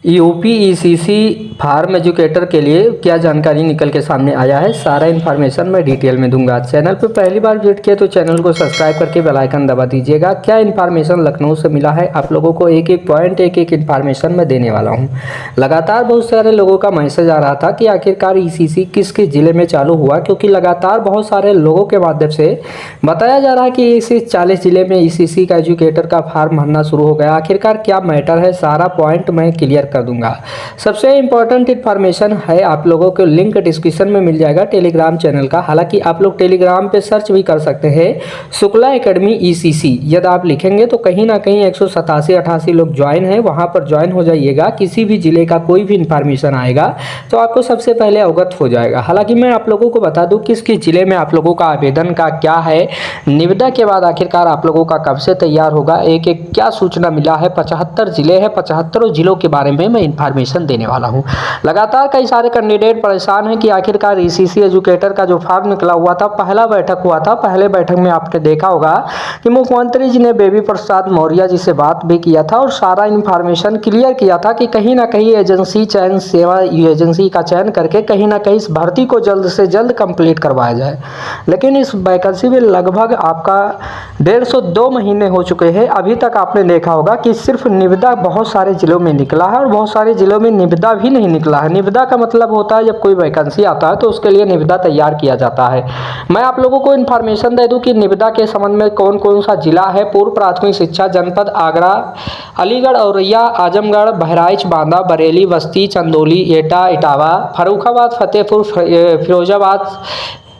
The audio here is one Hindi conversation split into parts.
यूपी ईसीसी फार्म एजुकेटर के लिए क्या जानकारी निकल के सामने आया है, सारा इन्फॉर्मेशन मैं डिटेल में दूंगा। चैनल पर पहली बार विजिट किया तो चैनल को सब्सक्राइब करके बेल आइकन दबा दीजिएगा। क्या इन्फॉर्मेशन लखनऊ से मिला है, आप लोगों को एक एक पॉइंट एक एक इन्फॉर्मेशन मैं देने वाला हूं। लगातार बहुत सारे लोगों का मैसेज आ रहा था कि आखिरकार ईसीसी किस किस जिले में चालू हुआ, क्योंकि लगातार बहुत सारे लोगों के माध्यम से बताया जा रहा है कि इस 40 जिले में ईसीसी का एजुकेटर का फार्म भरना शुरू हो गया। आखिरकार क्या मैटर है, सारा पॉइंट मैं क्लियर कर दूंगा। सबसे इंपॉर्टेंट इन्फॉर्मेशन है, आप लोगों को लिंक डिस्क्रिप्शन में मिल जाएगा टेलीग्राम चैनल का। हालांकि आप लोग टेलीग्राम पे सर्च भी कर सकते हैं शुक्ला एकेडमी ईसीसी, यदि आप लिखेंगे तो कहीं ना कहीं 187-88 लोग ज्वाइन है, वहां पर ज्वाइन हो जाइएगा। किसी भी जिले का कोई भी इन्फॉर्मेशन आएगा तो आपको सबसे पहले अवगत हो जाएगा। हालांकि मैं आप लोगों को बता दूं किस किस जिले में आप लोगों का आवेदन का क्या है, निविदा के बाद आखिरकार आप लोगों का कब से तैयार होगा, एक एक क्या सूचना मिला है। 75 जिले हैं, 75 जिलों के बारे में मैं इन्फॉर्मेशन देने वाला हूं। लगातार कई सारे कैंडिडेट परेशान हैं कि आखिरकार ईसीसी एजुकेटर का जो फॉर्म निकला हुआ था, पहला बैठक हुआ था, पहले बैठक में आपने देखा होगा कि मुख्यमंत्री जी ने बेबी प्रसाद मौर्य जी से बात भी किया था और सारा इन्फॉर्मेशन क्लियर किया था कि कहीं ना कहीं एजेंसी चयन सेवा एजेंसी का चयन करके कहीं ना कहीं इस भर्ती को जल्द से जल्द कंप्लीट करवाया जाए। लेकिन इस वैकेंसी में लगभग आपका 1.5 से 2 महीने हो चुके हैं। अभी तक आपने देखा होगा कि सिर्फ निविदा बहुत सारे जिलों में निकला है और बहुत सारे जिलों में निविदा भी नहीं निकला है। निविदा का मतलब होता है जब कोई वैकेंसी आता है तो उसके लिए निविदा तैयार किया जाता है। मैं आप लोगों को इन्फॉर्मेशन दे दूं कि निविदा के संबंध में कौन कौन सा जिला है। पूर्व प्राथमिक शिक्षा जनपद आगरा, अलीगढ़, औरैया, आजमगढ़, बहराइच, बांदा, बरेली, बस्ती, चंदौली, एटा, इटावा, फर्रुखाबाद, फतेहपुर, फिरोजाबाद,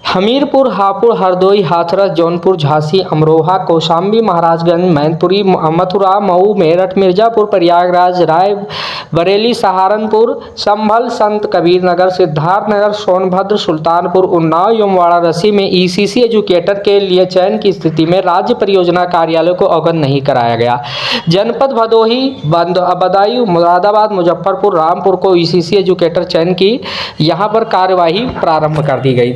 हमीरपुर, हापुड़, हरदोई, हाथरस, जौनपुर, झांसी, अमरोहा, कौशाम्बी, महाराजगंज, मैनपुरी, मथुरा, मऊ, मेरठ, मिर्जापुर, प्रयागराज, राय बरेली, सहारनपुर, संभल, संत कबीर नगर, सिद्धार्थनगर, सोनभद्र, सुल्तानपुर, उन्नाव एवं वाराणसी में ईसीसी एजुकेटर के लिए चयन की स्थिति में राज्य परियोजना कार्यालय को अवगत नहीं कराया गया। जनपद भदोही, बदायूं, मुरादाबाद, मुजफ्फरपुर, रामपुर को ईसीसी एजुकेटर चयन की यहाँ पर कार्यवाही प्रारंभ कर दी गई।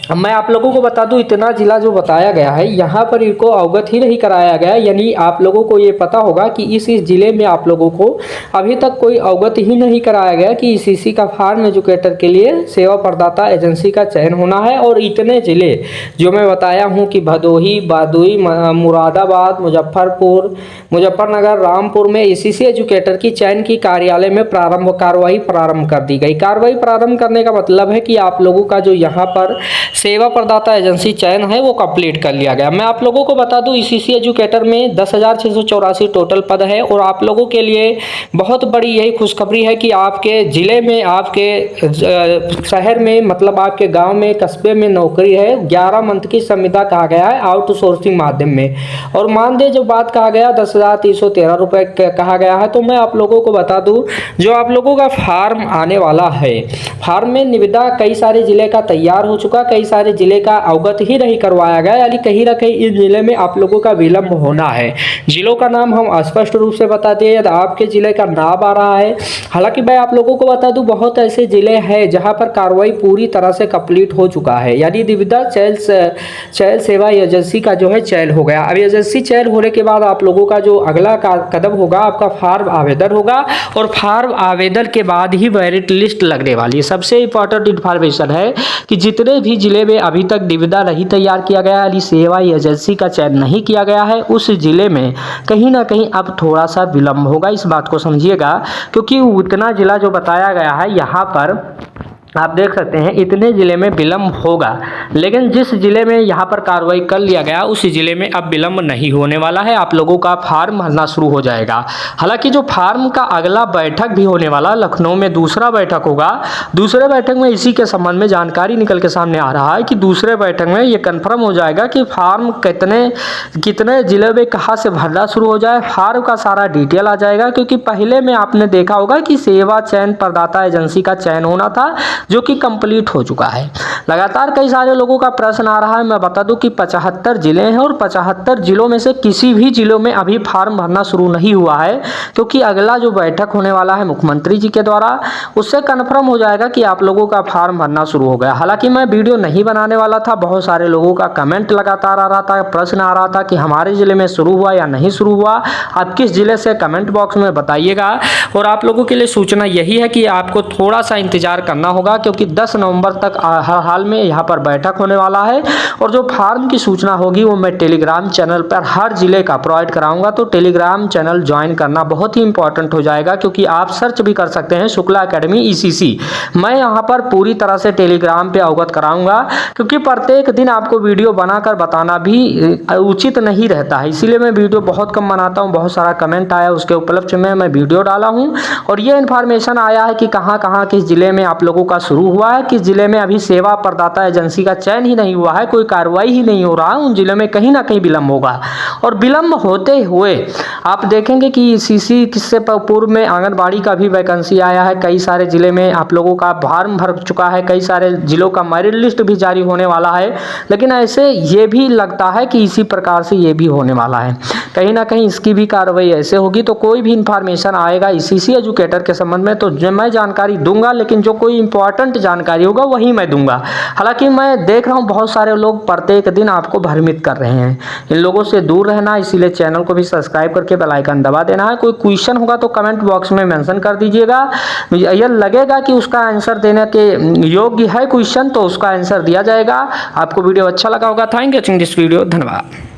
अब मैं आप लोगों को बता दूं, इतना जिला जो बताया गया है यहाँ पर इनको अवगत ही नहीं कराया गया। यानी आप लोगों को ये पता होगा कि इस जिले में आप लोगों को अभी तक कोई अवगत ही नहीं कराया गया कि ईसीसी का फार्म एजुकेटर के लिए सेवा प्रदाता एजेंसी का चयन होना है। और इतने जिले जो मैं बताया हूँ कि भदोही, बादुई, मुरादाबाद, मुजफ्फरनगर, रामपुर में ईसीसी एजुकेटर की चयन की कार्यालय में कार्रवाई प्रारंभ कर दी गई। कार्रवाई प्रारंभ करने का मतलब है कि आप लोगों का जो यहाँ पर सेवा प्रदाता एजेंसी चयन है वो कंप्लीट कर लिया गया। मैं आप लोगों को बता दूं ईसीसी एजुकेटर में 10,684 टोटल पद है। और आप लोगों के लिए बहुत बड़ी यही खुशखबरी है कि आपके ज़िले में, आपके शहर में, मतलब आपके गांव में, कस्बे में नौकरी है। 11 मंथ की संविदा कहा गया है आउटसोर्सिंग माध्यम में। और मानदेय जो बात कहा गया 10,313 रुपये कहा गया है। तो मैं आप लोगों को बता दूँ जो आप लोगों का फार्म आने वाला है, फार्म में निविदा कई सारे जिले का तैयार हो चुका, कई सारे जिले का अवगत ही नहीं करवाया गया। यानी कहीं ना कहीं इस जिले में आप लोगों का विलंब होना है। जिलों का नाम हम स्पष्ट रूप से बताते हैं, यदि आपके जिले का नाम आ रहा है। हालांकि मैं आप लोगों को बता दूं बहुत ऐसे जिले हैं जहां पर कार्रवाई पूरी तरह से कंप्लीट हो चुका है। यानी निविदा चयन सेवा एजेंसी का जो है चयन हो गया। अब एजेंसी चयन होने के बाद आप लोगों का जो अगला कदम होगा, आपका फार्म आवेदन होगा और फार्म आवेदन के बाद ही मेरिट लिस्ट लगने वाली है। सबसे इंपॉर्टेंट इन्फॉर्मेशन है कि जितने भी जिले में अभी तक निविदा नहीं तैयार किया गया, यानी सेवा एजेंसी का चयन नहीं किया गया है, उस जिले में कहीं ना कहीं अब थोड़ा सा विलंब होगा। इस बात को समझिएगा, क्योंकि उतना जिला जो बताया गया है यहाँ पर आप देख सकते हैं इतने जिले में विलंब होगा। लेकिन जिस जिले में यहाँ पर कार्रवाई कर लिया गया उस जिले में अब विलंब नहीं होने वाला है। आप लोगों का फार्म भरना शुरू हो जाएगा। हालांकि जो फार्म का अगला बैठक भी होने वाला, लखनऊ में दूसरा बैठक होगा। दूसरे बैठक में इसी के संबंध में जानकारी निकल के सामने आ रहा है कि दूसरे बैठक में ये कन्फर्म हो जाएगा कि फार्म कितने जिले में कहाँ से भरना शुरू हो जाए। फार्म का सारा डिटेल आ जाएगा, क्योंकि पहले में आपने देखा होगा कि सेवा चयन प्रदाता एजेंसी का चयन होना था, जो कि कंप्लीट हो चुका है। लगातार कई सारे लोगों का प्रश्न आ रहा है। मैं बता दूं कि 75 जिले हैं और 75 जिलों में से किसी भी जिलों में अभी फार्म भरना शुरू नहीं हुआ है, क्योंकि अगला जो बैठक होने वाला है मुख्यमंत्री जी के द्वारा, उससे कन्फर्म हो जाएगा कि आप लोगों का फार्म भरना शुरू हो गया। हालांकि मैं वीडियो नहीं बनाने वाला था, बहुत सारे लोगों का कमेंट लगातार आ रहा था, प्रश्न आ रहा था कि हमारे जिले में शुरू हुआ या नहीं शुरू हुआ। आप किस जिले से कमेंट बॉक्स में बताइएगा। और आप लोगों के लिए सूचना यही है कि आपको थोड़ा सा इंतजार करना होगा, क्योंकि 10 नवंबर तक हर हाल में यहाँ पर बैठक होने वाला है। और जो फार्म की सूचना होगी वो मैं टेलीग्राम चैनल पर हर जिले का प्रोवाइड कराऊंगा। तो टेलीग्राम चैनल ज्वाइन करना बहुत ही इंपॉर्टेंट हो जाएगा, क्योंकि आप सर्च भी कर सकते हैं शुक्ला एकेडमी ECC। मैं यहाँ पर पूरी तरह से टेलीग्राम पे अवगत कराऊंगा, क्योंकि प्रत्येक दिन आपको वीडियो बनाकर बताना भी उचित नहीं रहता है। इसीलिए मैं वीडियो बहुत कम बनाता हूँ। बहुत सारा कमेंट आया, उसके उपलक्ष्य में मैं वीडियो डाला हूँ। और ये इन्फॉर्मेशन आया है कि कहाँ कहाँ किस जिले में आप लोगों का शुरू हुआ है, किस जिले में अभी सेवा प्रदाता एजेंसी का चयन ही नहीं हुआ है, कोई कार्रवाई ही नहीं हो रहा है, उन जिलों में कहीं ना कहीं विलंब होगा। और विलंब होते हुए आप देखेंगे कि ECC किससे पूर्व में आंगनबाड़ी का भी वैकेंसी आया है। कई सारे जिले में आप लोगों का फॉर्म भर चुका है, कई सारे जिलों का मेरिट लिस्ट भी जारी होने वाला है। लेकिन ऐसे ये भी लगता है कि इसी प्रकार से ये भी होने वाला है, कहीं ना कहीं इसकी भी कार्रवाई ऐसे होगी। तो कोई भी इंफॉर्मेशन आएगा ECC एजुकेटर के संबंध में तो मैं जानकारी दूंगा, लेकिन जो कोई इंपॉर्टेंट जानकारी होगा वही मैं दूंगा। हालांकि मैं देख रहा हूँ बहुत सारे लोग प्रत्येक दिन आपको भ्रमित कर रहे हैं, इन लोगों से दूर रहना। इसीलिए चैनल को भी सब्सक्राइब करके बेल आइकन दबा देना है। कोई क्वेश्चन होगा तो कमेंट बॉक्स में मेंशन कर दीजिएगा। यह लगेगा कि उसका आंसर देने के योग्य है क्वेश्चन, तो उसका आंसर दिया जाएगा। आपको वीडियो अच्छा लगा होगा। Thank you watching this video. धन्यवाद।